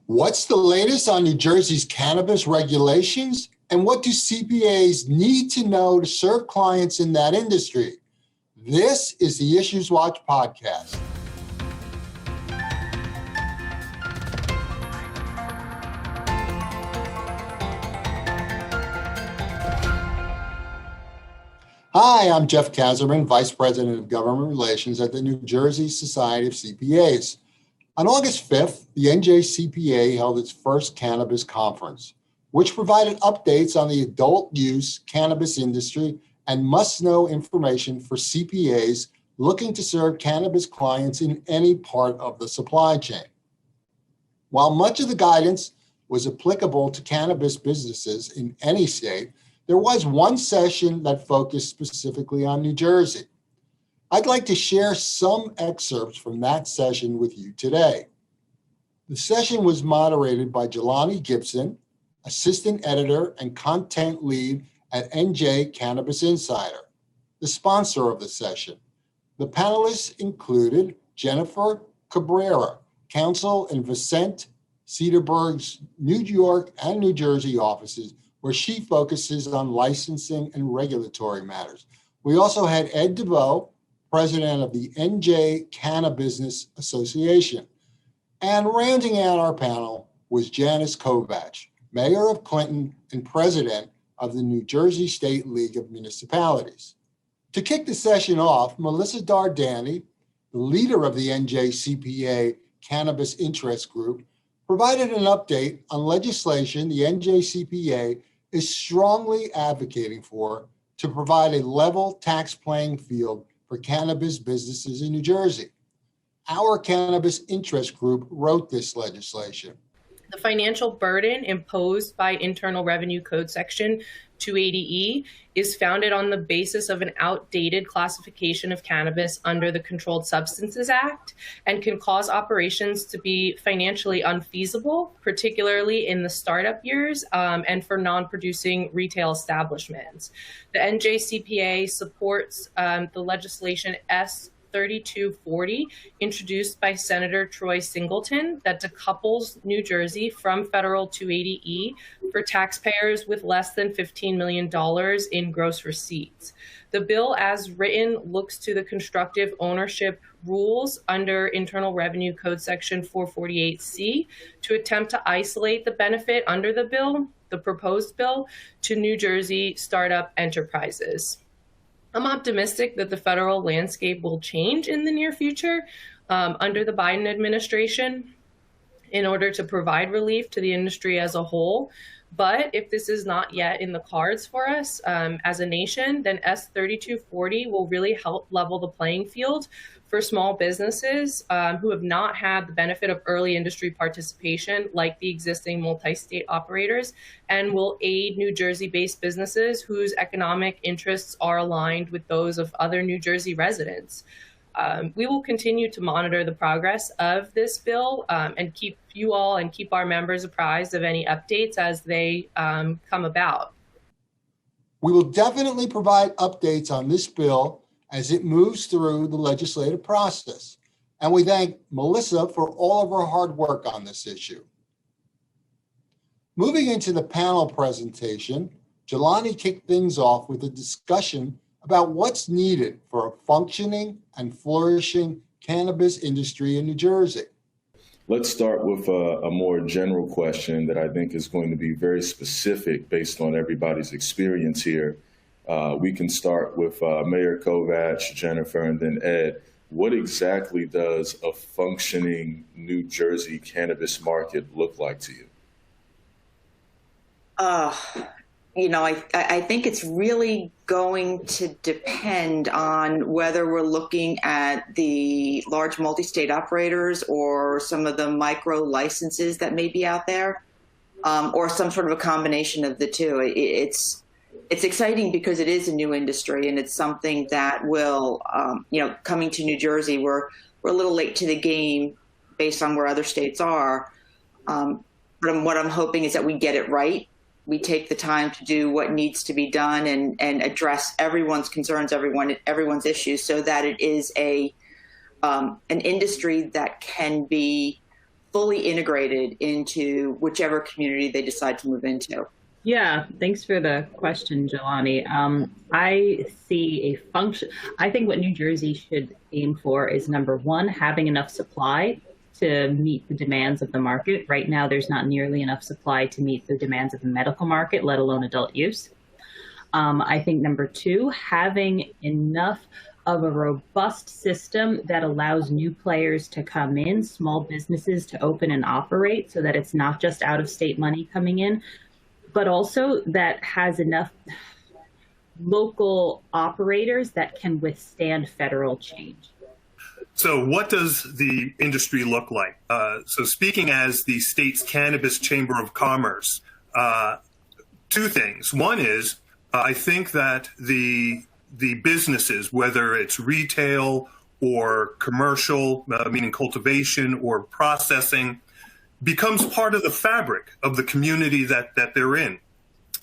What's the latest on New Jersey's cannabis regulations? And what do CPAs need to know to serve clients in that industry? This is the IssuesWatch podcast. Hi, I'm Jeff Kazerman, Vice President of Government Relations at the New Jersey Society of CPAs. On August 5th, the NJCPA held its first cannabis conference, which provided updates on the adult use cannabis industry and must-know information for CPAs looking to serve cannabis clients in any part of the supply chain. While much of the guidance was applicable to cannabis businesses in any state, there was one session that focused specifically on New Jersey. I'd like to share some excerpts from that session with you today. The session was moderated by Jelani Gibson, Assistant Editor and Content Lead at NJ Cannabis Insider, the sponsor of the session. The panelists included Jennifer Cabrera, counsel in Vicente Cedarburg's New York and New Jersey offices, where she focuses on licensing and regulatory matters. We also had Ed DeVoe, president of the NJ Cannabis Association. And rounding out our panel was Janice Kovach, mayor of Clinton and president of the New Jersey State League of Municipalities. To kick the session off, Melissa Dardani, the leader of the NJCPA Cannabis Interest Group, provided an update on legislation the NJCPA is strongly advocating for to provide a level tax playing field for cannabis businesses in New Jersey. Our Cannabis Interest Group wrote this legislation. The financial burden imposed by Internal Revenue Code Section 280E is founded on the basis of an outdated classification of cannabis under the Controlled Substances Act and can cause operations to be financially unfeasible, particularly in the startup years and for non-producing retail establishments. The NJCPA supports the legislation S3240 introduced by Senator Troy Singleton that decouples New Jersey from federal 280E for taxpayers with less than $15 million in gross receipts. The bill as written looks to the constructive ownership rules under Internal Revenue Code Section 448C to attempt to isolate the benefit under the proposed bill, to New Jersey startup enterprises. I'm optimistic that the federal landscape will change in the near future under the Biden administration in order to provide relief to the industry as a whole. But if this is not yet in the cards for us as a nation, then S3240 will really help level the playing field for small businesses who have not had the benefit of early industry participation like the existing multi-state operators, and will aid New Jersey-based businesses whose economic interests are aligned with those of other New Jersey residents. We will continue to monitor the progress of this bill and keep you all and keep our members apprised of any updates as they come about. We will definitely provide updates on this bill as it moves through the legislative process. And we thank Melissa for all of her hard work on this issue. Moving into the panel presentation, Jelani kicked things off with a discussion about what's needed for a functioning and flourishing cannabis industry in New Jersey. Let's start with a more general question that I think is going to be very specific based on everybody's experience here. We can start with Mayor Kovach, Jennifer, and then Ed. What exactly does a functioning New Jersey cannabis market look like to you? I think it's really going to depend on whether we're looking at the large multi-state operators or some of the micro licenses that may be out there, or some sort of a combination of the two. It's exciting because it is a new industry, and it's something that will, coming to New Jersey, we're a little late to the game based on where other states are. But what I'm hoping is that we get it right. We take the time to do what needs to be done and address everyone's concerns, everyone's issues, so that it is an industry that can be fully integrated into whichever community they decide to move into? Yeah, thanks for the question, Jelani. I see a function. I think what New Jersey should aim for is, number one, having enough supply to meet the demands of the market. Right now, there's not nearly enough supply to meet the demands of the medical market, let alone adult use. I think number two, having enough of a robust system that allows new players to come in, small businesses to open and operate, so that it's not just out-of-state money coming in, but also that has enough local operators that can withstand federal change. So what does the industry look like? So speaking as the state's Cannabis Chamber of Commerce, two things. One is, I think that the businesses, whether it's retail or commercial, meaning cultivation or processing, becomes part of the fabric of the community that they're in.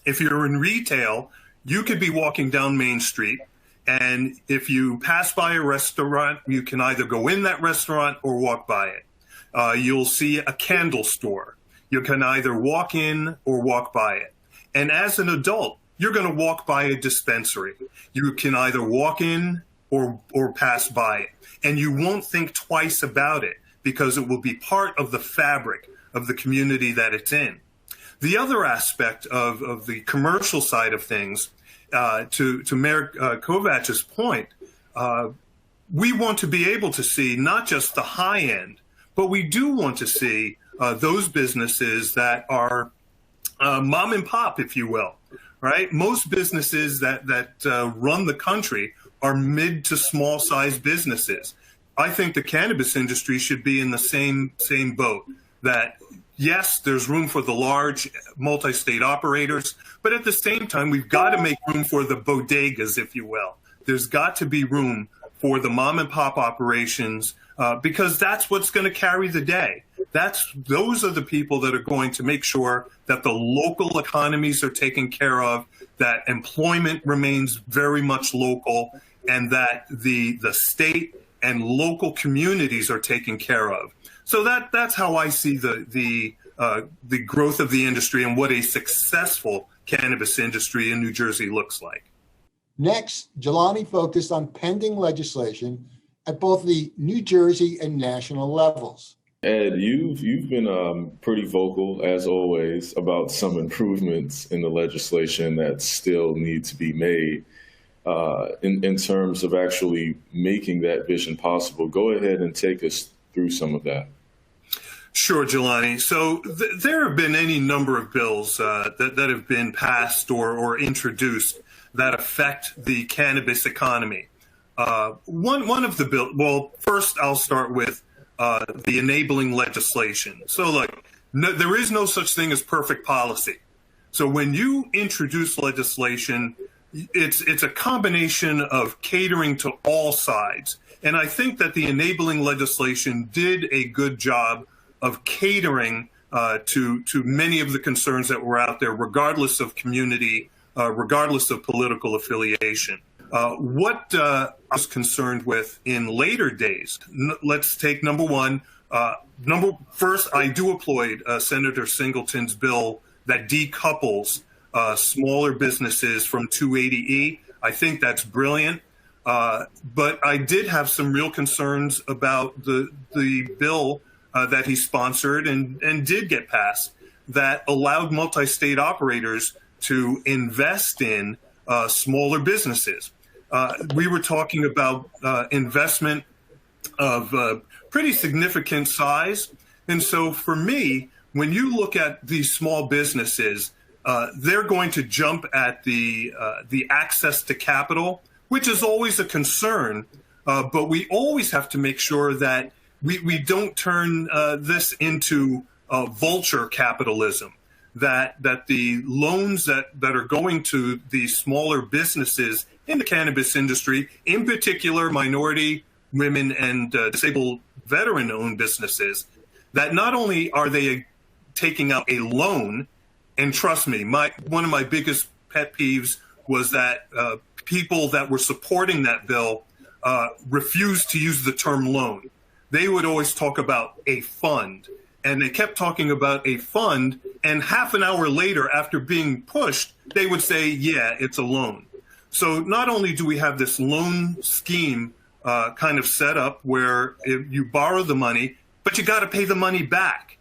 If you're in retail, you could be walking down Main Street, and if you pass by a restaurant, you can either go in that restaurant or walk by it. You'll see a candle store. You can either walk in or walk by it. And as an adult, you're going to walk by a dispensary. You can either walk in or pass by it. And you won't think twice about it, because it will be part of the fabric of the community that it's in. The other aspect of the commercial side of things, to Mayor Kovach's point, we want to be able to see not just the high end, but we do want to see those businesses that are mom and pop, if you will, right? Most businesses that run the country are mid to small size businesses. I think the cannabis industry should be in the same boat, that yes, there's room for the large multi-state operators, but at the same time, we've got to make room for the bodegas, if you will. There's got to be room for the mom and pop operations, because that's what's going to carry the day. Those are the people that are going to make sure that the local economies are taken care of, that employment remains very much local, and that the state and local communities are taken care of. So that's how I see the growth of the industry and what a successful cannabis industry in New Jersey looks like. Next, Jelani focused on pending legislation at both the New Jersey and national levels. Ed, you've been pretty vocal, as always, about some improvements in the legislation that still need to be made in terms of actually making that vision possible. Go ahead and take us through some of that. Sure, Jelani. So there have been any number of bills that have been passed or introduced that affect the cannabis economy. One of the bills, well, first I'll start with the enabling legislation. So look, there is no such thing as perfect policy. So when you introduce legislation, it's a combination of catering to all sides. And I think that the enabling legislation did a good job of catering to many of the concerns that were out there, regardless of community, regardless of political affiliation. What I was concerned with in later days, let's take number one. First, I do applaud Senator Singleton's bill that decouples smaller businesses from 280E. I think that's brilliant. But I did have some real concerns about the bill that he sponsored and did get passed that allowed multi-state operators to invest in smaller businesses. We were talking about investment of pretty significant size. And so for me, when you look at these small businesses, they're going to jump at the access to capital, which is always a concern. But we always have to make sure that we don't turn this into vulture capitalism, that the loans that are going to the smaller businesses in the cannabis industry, in particular minority, women, and disabled veteran-owned businesses, that not only are they taking out a loan, and trust me, one of my biggest pet peeves was that people that were supporting that bill refused to use the term loan. They would always talk about a fund. and they kept talking about a fund, and half an hour later, after being pushed, they would say, yeah, it's a loan. So not only do we have this loan scheme kind of set up where if you borrow the money, but you got to pay the money back.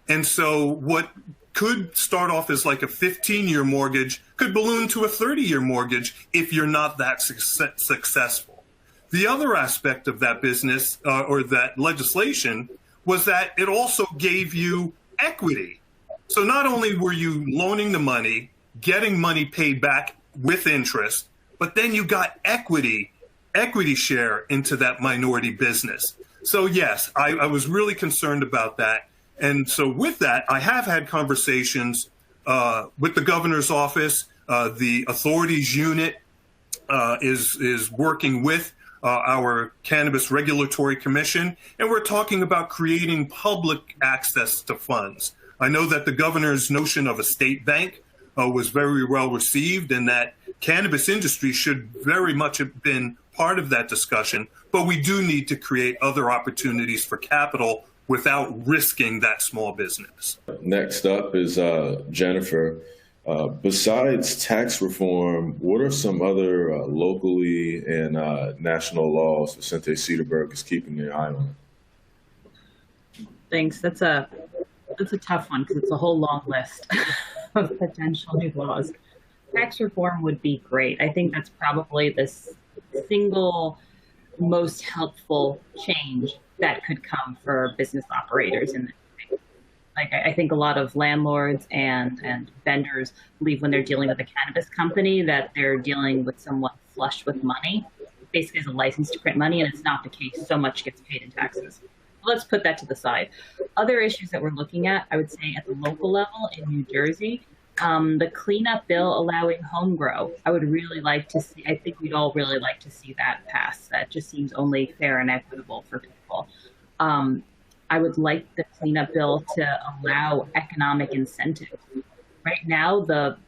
And so what could start off as like a 15-year mortgage could balloon to a 30-year mortgage if you're not that successful. The other aspect of that business or that legislation was that it also gave you equity. So not only were you loaning the money, getting money paid back with interest, but then you got equity share into that minority business. So yes, I was really concerned about that. And so with that, I have had conversations with the governor's office. The authorities unit is working with our Cannabis Regulatory Commission, and we're talking about creating public access to funds. I know that the governor's notion of a state bank was very well received, and that cannabis industry should very much have been part of that discussion, but we do need to create other opportunities for capital without risking that small business. Next up is Jennifer. Besides tax reform, what are some other locally and national laws Vicente Cedarburg is keeping an eye on? Thanks. That's a tough one because it's a whole long list of potential new laws. Tax reform would be great. I think that's probably the single most helpful change that could come for business operators in the state. Like, I think a lot of landlords and vendors believe when they're dealing with a cannabis company that they're dealing with someone flush with money, basically as a license to print money, and it's not the case. So much gets paid in taxes. Let's put that to the side. Other issues that we're looking at, I would say at the local level in New Jersey, the cleanup bill allowing home grow. I would really like to see, I think we'd all really like to see that pass. That just seems only fair and equitable for people. I would like the cleanup bill to allow economic incentives. Right now, the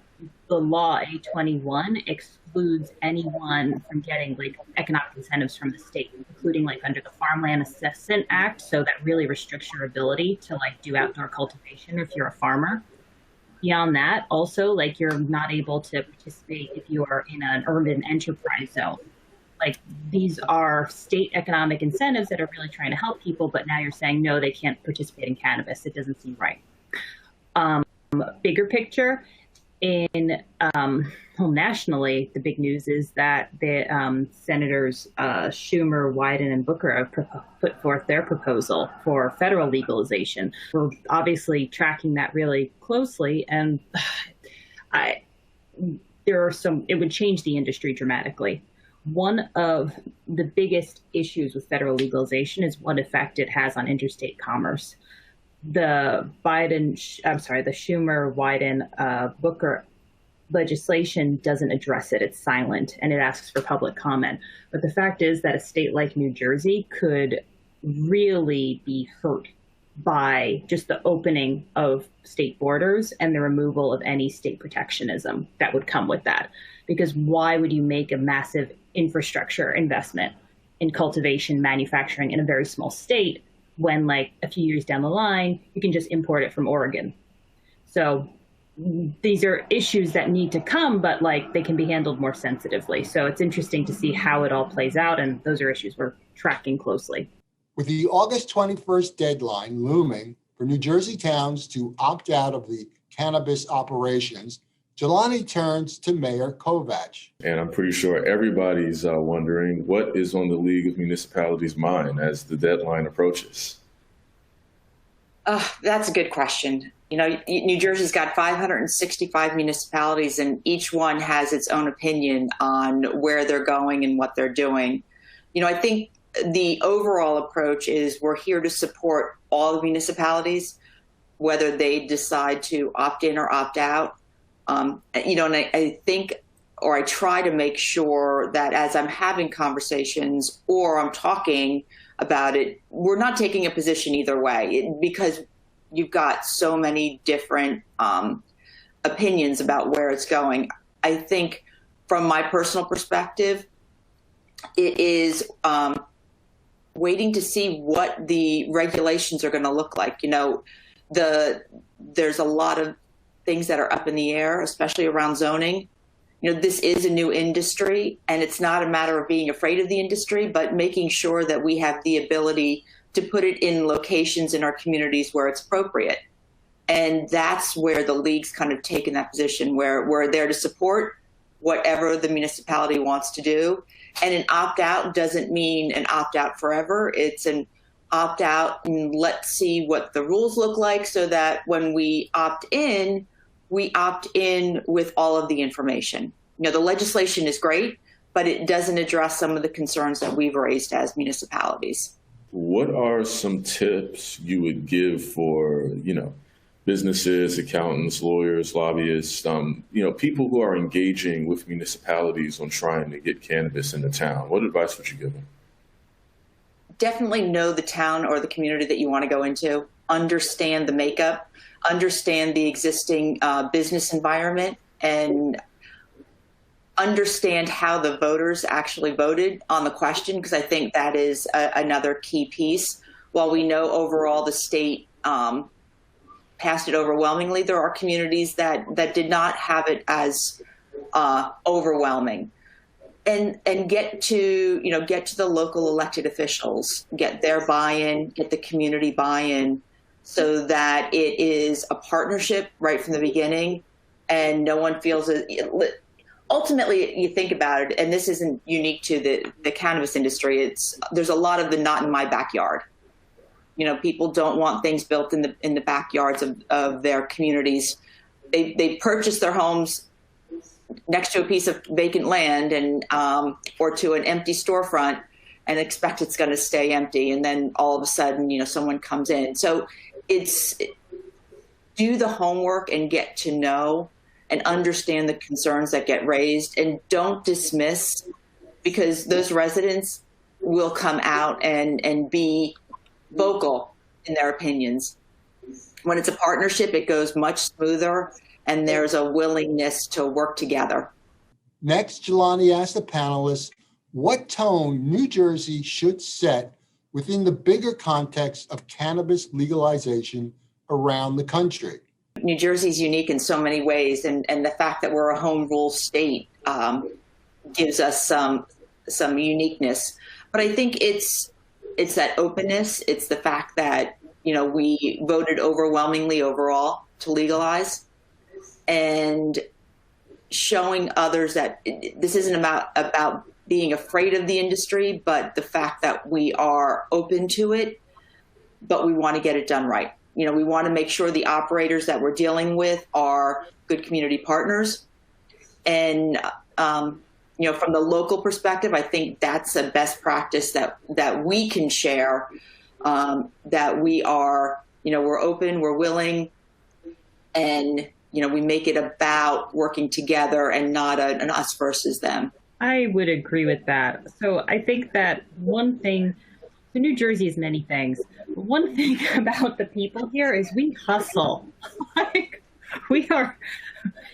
law A21 excludes anyone from getting like economic incentives from the state, including like under the Farmland Assessment Act. So that really restricts your ability to like do outdoor cultivation if you're a farmer. Beyond that, also, like you're not able to participate if you are in an urban enterprise zone. Like these are state economic incentives that are really trying to help people, but now you're saying, no, they can't participate in cannabis. It doesn't seem right. Bigger picture, nationally, the big news is that the Senators Schumer, Wyden, and Booker have put forth their proposal for federal legalization. We're obviously tracking that really closely, and it would change the industry dramatically. One of the biggest issues with federal legalization is what effect it has on interstate commerce. The Schumer, Wyden, Booker legislation doesn't address it. It's silent, and it asks for public comment. But the fact is that a state like New Jersey could really be hurt by just the opening of state borders and the removal of any state protectionism that would come with that. Because why would you make a massive infrastructure investment in cultivation, manufacturing in a very small state when like a few years down the line, you can just import it from Oregon? So these are issues that need to come, but like they can be handled more sensitively. So it's interesting to see how it all plays out. And those are issues we're tracking closely. With the August 21st deadline looming for New Jersey towns to opt out of the cannabis operations, Jelani turns to Mayor Kovach. And I'm pretty sure everybody's wondering what is on the League of Municipalities' mind as the deadline approaches. That's a good question. You know, New Jersey's got 565 municipalities, and each one has its own opinion on where they're going and what they're doing. You know, I think the overall approach is we're here to support all the municipalities, whether they decide to opt in or opt out. You know, and I think, or I try to make sure that as I'm having conversations or I'm talking about it, we're not taking a position either way, because you've got so many different opinions about where it's going. I think from my personal perspective, it is waiting to see what the regulations are going to look like. There's a lot of things that are up in the air, especially around zoning. This is a new industry, and it's not a matter of being afraid of the industry, but making sure that we have the ability to put it in locations in our communities where it's appropriate. And that's where the league's kind of taken that position, where we're there to support whatever the municipality wants to do. And an opt-out doesn't mean an opt-out forever. It's an opt-out and let's see what the rules look like, so that when we opt in with all of the information. The legislation is great, but it doesn't address some of the concerns that we've raised as municipalities. What are some tips you would give for, businesses, accountants, lawyers, lobbyists, people who are engaging with municipalities on trying to get cannabis into town? What advice would you give them? Definitely know the town or the community that you want to go into, understand the makeup, understand the existing business environment, and understand how the voters actually voted on the question, because I think that is another key piece. While we know overall the state passed it overwhelmingly, there are communities that did not have it as overwhelming. And get to the local elected officials, get their buy-in, get the community buy-in, so that it is a partnership right from the beginning, and no one feels it. Ultimately, you think about it, and this isn't unique to the cannabis industry. There's a lot of the not in my backyard. People don't want things built in the backyards of their communities. They purchase their homes next to a piece of vacant land and or to an empty storefront and expect it's going to stay empty, and then all of a sudden, someone comes in. So it's do the homework and get to know and understand the concerns that get raised, and don't dismiss, because those residents will come out and be vocal in their opinions. When it's a partnership, it goes much smoother, and there's a willingness to work together. Next, Jelani asked the panelists what tone New Jersey should set within the bigger context of cannabis legalization around the country. New Jersey's unique in so many ways, and the fact that we're a home rule state gives us some uniqueness. But I think it's that openness. It's the fact that we voted overwhelmingly overall to legalize, and showing others that this isn't about being afraid of the industry, but the fact that we are open to it, but we want to get it done right. We want to make sure the operators that we're dealing with are good community partners. And, from the local perspective, I think that's a best practice that we can share, that we are, we're open, we're willing, and, we make it about working together and not an us versus them. I would agree with that. So I think that one thing, so New Jersey is many things. But one thing about the people here is we hustle.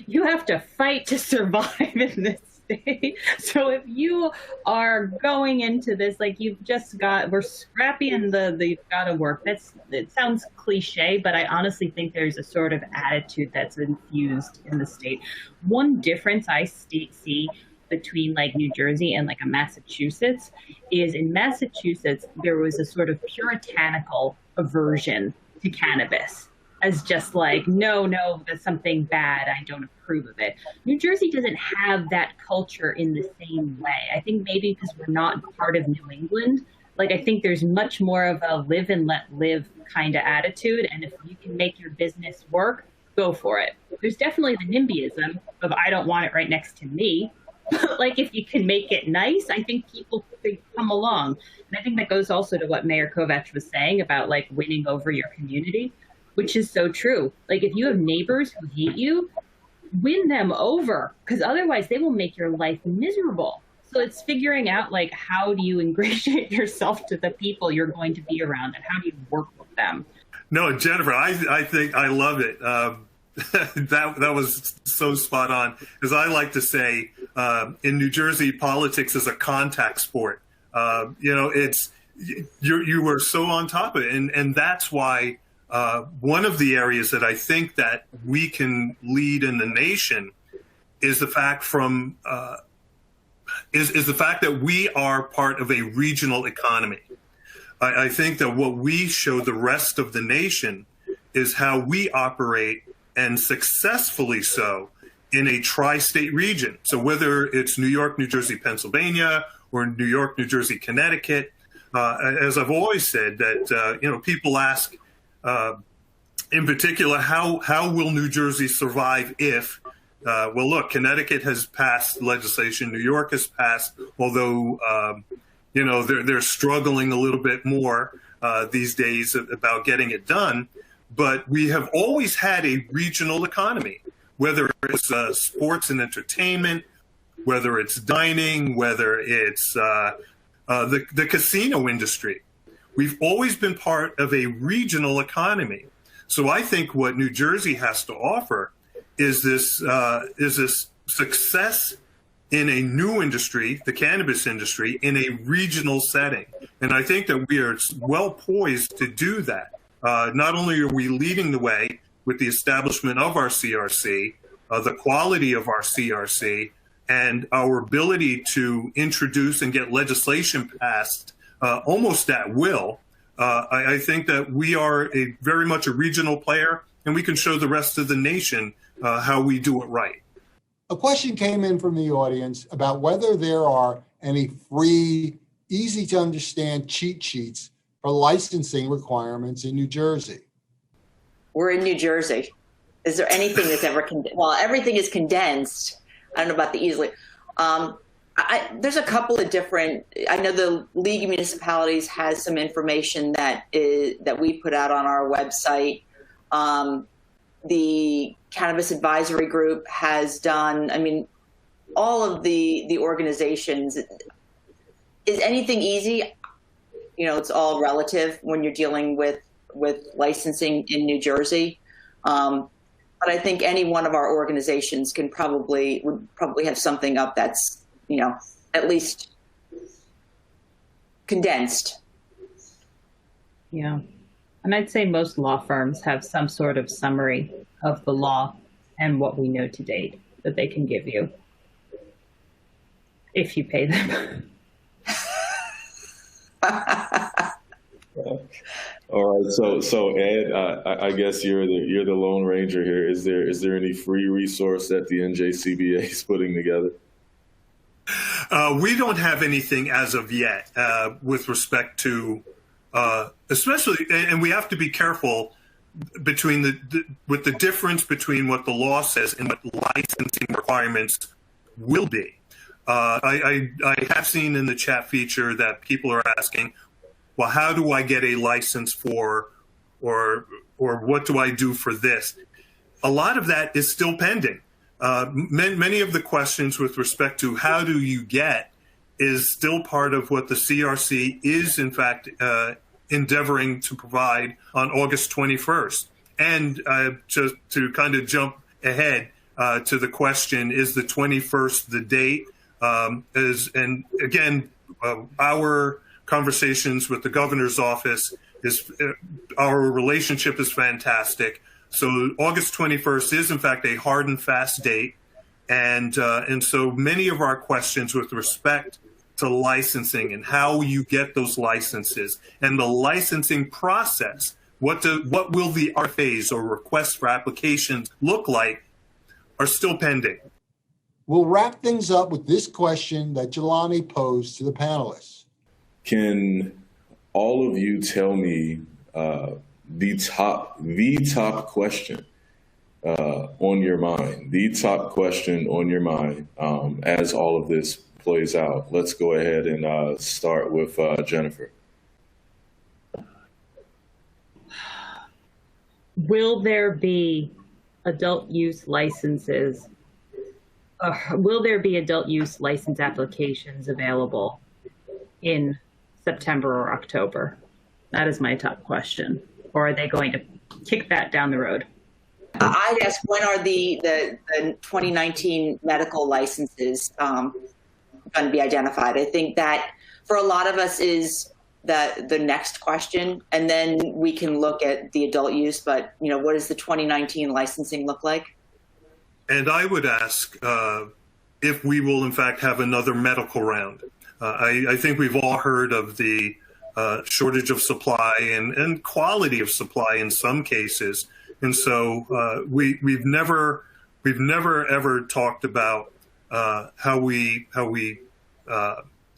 You have to fight to survive in this state. So if you are going into this, we're scrappy and you've got to work. It sounds cliche, but I honestly think there's a sort of attitude that's infused in the state. One difference I see between New Jersey and a Massachusetts is in Massachusetts, there was a sort of puritanical aversion to cannabis as just no, that's something bad. I don't approve of it. New Jersey doesn't have that culture in the same way. I think maybe because we're not part of New England. I think there's much more of a live and let live kind of attitude. And if you can make your business work, go for it. There's definitely the NIMBYism of I don't want it right next to me. If you can make it nice, I think people could come along. And I think that goes also to what Mayor Kovacs was saying about winning over your community, which is so true. If you have neighbors who hate you, win them over, because otherwise they will make your life miserable. So it's figuring out how do you ingratiate yourself to the people you're going to be around, and how do you work with them? No, Jennifer, I think I love it. That was so spot on. As I like to say, in New Jersey, politics is a contact sport. you were so on top of it, and that's why one of the areas that I think that we can lead in the nation is the fact is the fact that we are part of a regional economy. I think that what we show the rest of the nation is how we operate, and successfully so, in a tri-state region. So whether it's New York, New Jersey, Pennsylvania, or New York, New Jersey, Connecticut, as I've always said, that people ask, in particular, how will New Jersey survive if? Well, look, Connecticut has passed legislation. New York has passed, although they're struggling a little bit more these days about getting it done. But we have always had a regional economy, whether it's sports and entertainment, whether it's dining, whether it's the casino industry. We've always been part of a regional economy. So I think what New Jersey has to offer is this success in a new industry, the cannabis industry, in a regional setting. And I think that we are well poised to do that. Not only are we leading the way with the establishment of our CRC, the quality of our CRC, and our ability to introduce and get legislation passed almost at will, I think that we are very much a regional player, and we can show the rest of the nation how we do it right. A question came in from the audience about whether there are any free, easy to understand cheat sheets for licensing requirements in New Jersey. We're in New Jersey. Is there anything that's ever well, everything is condensed. I don't know about the easily. There's a couple of different. I know the League of Municipalities has some information that we put out on our website. The Cannabis Advisory Group has done. I mean, all of the organizations. Is anything easy? It's all relative when you're dealing with licensing in New Jersey. But I think any one of our organizations would probably have something up that's, at least condensed. Yeah. And I'd say most law firms have some sort of summary of the law and what we know to date that they can give you if you pay them. All right, so Ed, I guess you're the Lone Ranger here. Is there any free resource that the NJCPA is putting together? We don't have anything as of yet with respect to, especially, and we have to be careful between with the difference between what the law says and what licensing requirements will be. I have seen in the chat feature that people are asking, well, how do I get a license for, or what do I do for this? A lot of that is still pending. Many of the questions with respect to how do you get is still part of what the CRC is, in fact, endeavoring to provide on August 21st. And just to kind of jump ahead to the question, is the 21st the date? And again, our conversations with the governor's office our relationship is fantastic. So August 21st is in fact a hard and fast date. And so many of our questions with respect to licensing and how you get those licenses and the licensing process, what will the RFAs or requests for applications look like, are still pending. We'll wrap things up with this question that Jelani posed to the panelists. Can all of you tell me the top question on your mind, the top question on your mind as all of this plays out? Let's go ahead and start with Jennifer. Will there be adult use licenses? Will there be adult use license applications available in September or October? That is my top question. Or are they going to kick that down the road? I'd ask, when are the 2019 medical licenses going to be identified? I think that for a lot of us is the next question, and then we can look at the adult use. But what does the 2019 licensing look like? And I would ask if we will, in fact, have another medical round. I think we've all heard of the shortage of supply and quality of supply in some cases, and so we've never ever talked about how we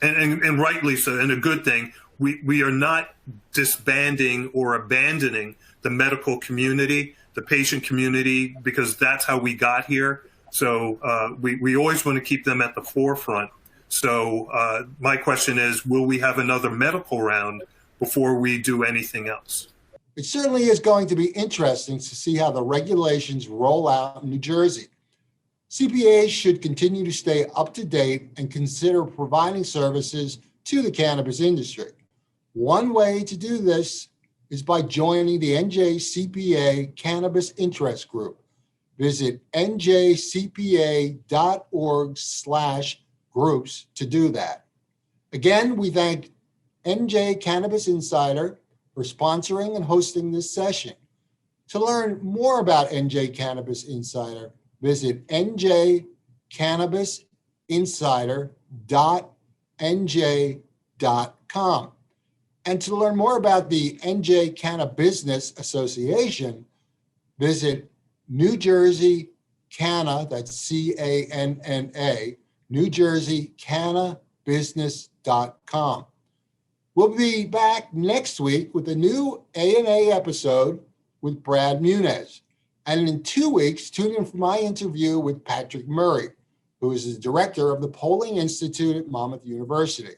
and rightly so, and a good thing. We are not disbanding or abandoning the medical community, the patient community, because that's how we got here. So we always want to keep them at the forefront. So my question is, will we have another medical round before we do anything else? It certainly is going to be interesting to see how the regulations roll out in New Jersey. CPAs should continue to stay up to date and consider providing services to the cannabis industry. One way to do this is by joining the NJCPA Cannabis Interest Group. Visit njcpa.org/groups to do that. Again, we thank NJ Cannabis Insider for sponsoring and hosting this session. To learn more about NJ Cannabis Insider, visit njcannabisinsider.nj.com. And to learn more about the NJ Cannabis Association, visit New Jersey Canna, that's C-A-N-N-A, NewJerseyCannabusiness.com. We'll be back next week with a new A&A episode with Brad Muniz. And in 2 weeks, tune in for my interview with Patrick Murray, who is the director of the Polling Institute at Monmouth University.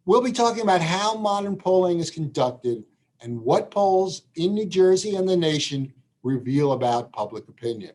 We'll be talking about how modern polling is conducted and what polls in New Jersey and the nation reveal about public opinion.